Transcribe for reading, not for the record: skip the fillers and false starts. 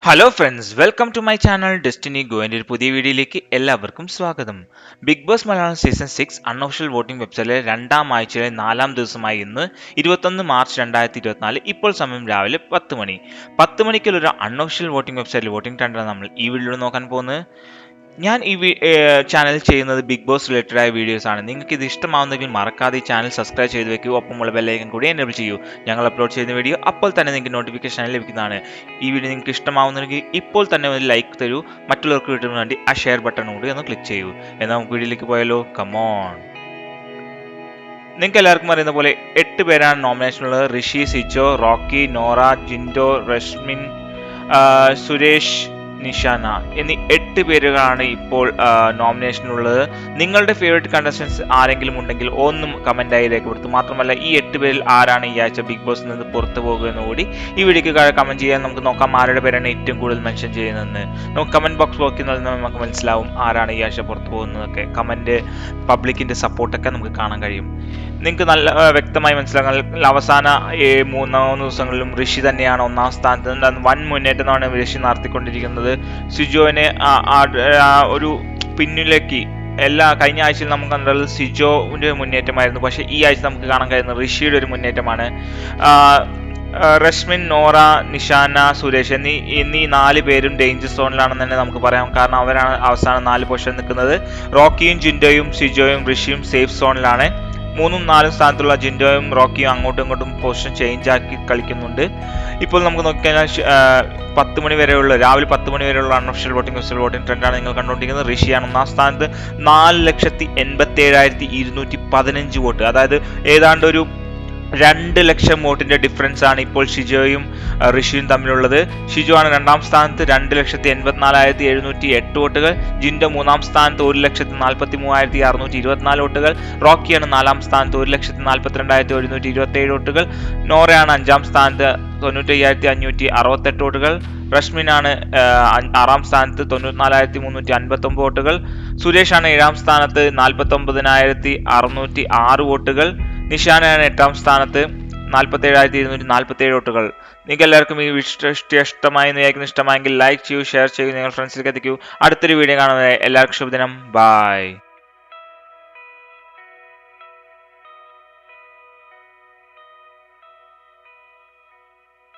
Hello friends, welcome to my channel destiny ഗോയിൻ്റെ ഒരു പുതിയ വീഡിയോയിലേക്ക് എല്ലാവർക്കും സ്വാഗതം. Big Boss Malayalam season 6 unofficial voting വെബ്സൈറ്റിലെ രണ്ടാം ആഴ്ചയിലെ 4-ാം ദിവസമായി ഇന്ന് 21 മാർച്ച് 2024. ഇപ്പോൾ സമയം രാവിലെ 10 മണി. 10 മണിക്കുള്ള ഒരു അൺഒഫീഷ്യൽ വോട്ടിംഗ് വെബ്സൈറ്റിൽ വോട്ടിംഗ് ട്രെൻഡാണ് നമ്മൾ ഈ വീഡിയോയിൽ നോക്കാൻ പോകുന്നത്. ഞാൻ ഈ ചാനൽ ചെയ്യുന്നത് ബിഗ് ബോസ് റിലേറ്റഡ് ആയ വീഡിയോസ് ആണ്. നിങ്ങൾക്ക് ഇത് ഇഷ്ടമാവുന്നെങ്കിൽ മറക്കാതെ ഈ ചാനൽ സബ്സ്ക്രൈബ് ചെയ്ത് വെക്കൂ, ഒപ്പമുള്ള ബെല്ലൈക്കൻ കൂടി എനേബിൾ ചെയ്യൂ. ഞങ്ങൾ അപ്ലോഡ് ചെയ്യുന്ന വീഡിയോ അപ്പോൾ തന്നെ നിങ്ങൾക്ക് നോട്ടിഫിക്കേഷൻ ലഭിക്കുന്നതാണ്. ഈ വീഡിയോ നിങ്ങൾക്ക് ഇഷ്ടമാവുന്നെങ്കിൽ ഇപ്പോൾ തന്നെ ഒരു ലൈക്ക് തരൂ, മറ്റുള്ളവർക്ക് കിട്ടുന്ന വേണ്ടി ആ ഷെയർ ബട്ടൺ കൂടി ഒന്ന് ക്ലിക്ക് ചെയ്യൂ. എന്നാൽ നമുക്ക് വീഡിയോയിലേക്ക് പോയാലോ, കമോൺ. നിങ്ങൾക്ക് എല്ലാവർക്കും അറിയുന്ന പോലെ 8 പേരാണ് നോമിനേഷനുള്ളത്. ഋഷി, സിജോ, റോക്കി, നോറ, ജിൻഡോ, റഷ്മിൻ, സുരേഷ്, നിഷാന എന്നീ 8 പേരുകളാണ് ഇപ്പോൾ നോമിനേഷനുള്ളത്. നിങ്ങളുടെ ഫേവറേറ്റ് കണ്ടസ്റ്റൻസ് ആരെങ്കിലും ഉണ്ടെങ്കിൽ ഒന്നും കമൻ്റായി രേഖപ്പെടുത്തും. മാത്രമല്ല ഈ 8 പേരിൽ ആരാണ് ഈ ആഴ്ച ബിഗ് ബോസിൽ നിന്ന് പുറത്തു പോകുമെന്ന് കൂടി ഈ വീഡിയോക്ക് കമൻറ്റ് ചെയ്യാൻ നമുക്ക് നോക്കാം. ആരുടെ പേരാണ് ഏറ്റവും കൂടുതൽ മെൻഷൻ ചെയ്യുന്നതെന്ന് നമുക്ക് കമൻറ്റ് ബോക്സ് നോക്കി നമുക്ക് മനസ്സിലാവും ആരാണ് ഈ ആഴ്ച പുറത്തു പോകുന്നതൊക്കെ. കമൻറ്റ്, പബ്ലിക്കിൻ്റെ സപ്പോർട്ടൊക്കെ നമുക്ക് കാണാൻ കഴിയും. നിങ്ങൾക്ക് നല്ല വ്യക്തമായി മനസ്സിലാക്കാൻ അവസാന 3 ദിവസങ്ങളിലും ഋഷി തന്നെയാണ് ഒന്നാം സ്ഥാനത്ത്. വൻ മുന്നേറ്റമാണ് ഋഷി നടത്തിക്കൊണ്ടിരിക്കുന്നത്. സിജോനെ ഒരു പിന്നിലേക്ക് കഴിഞ്ഞ ആഴ്ചയിൽ നമുക്ക് കണ്ടത് സിജോന്റെ മുന്നേറ്റമായിരുന്നു. പക്ഷെ ഈ ആഴ്ച നമുക്ക് കാണാൻ കഴിയുന്നത് ഋഷിയുടെ ഒരു മുന്നേറ്റമാണ്. റഷ്മിൻ, നോറ, നിഷാന, സുരേഷ് എന്നീ 4 പേരും ഡേഞ്ചർ സോണിലാണെന്ന് തന്നെ നമുക്ക് പറയാം. കാരണം അവരാണ് അവസാനം 4 പൊസിഷൻ നിൽക്കുന്നത്. റോക്കിയും, ജിൻഡോയും, സിജോയും, ഋഷിയും സേഫ് സോണിലാണ്. 3ഉം 4ഉം സ്ഥാനത്തുള്ള ജിൻഡോയും റോക്കിയും അങ്ങോട്ടും ഇങ്ങോട്ടും പൊസിഷൻ ചേഞ്ച് ആക്കി കളിക്കുന്നുണ്ട്. ഇപ്പോൾ നമുക്ക് നോക്കിക്കഴിഞ്ഞാൽ രാവിലെ 10 മണി വരെയുള്ള അൺഒഫീഷ്യൽ വോട്ടിംഗ് ട്രെൻഡാണ് നിങ്ങൾ കണ്ടുകൊണ്ടിരിക്കുന്നത്. ഋഷിയാണ് ഒന്നാം സ്ഥാനത്ത്. 4,87,215 വോട്ട്, അതായത് ഏതാണ്ട് ഒരു 2 ലക്ഷം വോട്ടിന്റെ ഡിഫറൻസ് ആണ് ഇപ്പോൾ ഷിജോയും ഋഷിയും തമ്മിലുള്ളത്. ഷിജോ ആണ് 2ാം സ്ഥാനത്ത്, 2,84,708 വോട്ടുകൾ. ജിൻഡോ 3ാം സ്ഥാനത്ത് 1,43,624 വോട്ടുകൾ. റോക്കിയാണ് 4ാം സ്ഥാനത്ത് 1,42,127 വോട്ടുകൾ. നോറയാണ് 5ാം സ്ഥാനത്ത് 95,568 വോട്ടുകൾ. റഷ്മിനാണ് 6ാം സ്ഥാനത്ത് 94,359 വോട്ടുകൾ. സുരേഷാണ് 7ാം സ്ഥാനത്ത് 49,606 വോട്ടുകൾ. നിഷാനാണ് 8ാം സ്ഥാനത്ത് 47,247 വോട്ടുകൾ. നിങ്ങൾക്ക് എല്ലാവർക്കും ഈ ഇഷ്ടമായെങ്കിൽ ലൈക്ക് ചെയ്യൂ, ഷെയർ ചെയ്യൂ, നിങ്ങൾ ഫ്രണ്ട്സിലേക്ക് എത്തിക്കൂ. അടുത്തൊരു വീഡിയോ കാണുന്നത് എല്ലാവർക്കും ശുഭദിനം. ബൈ.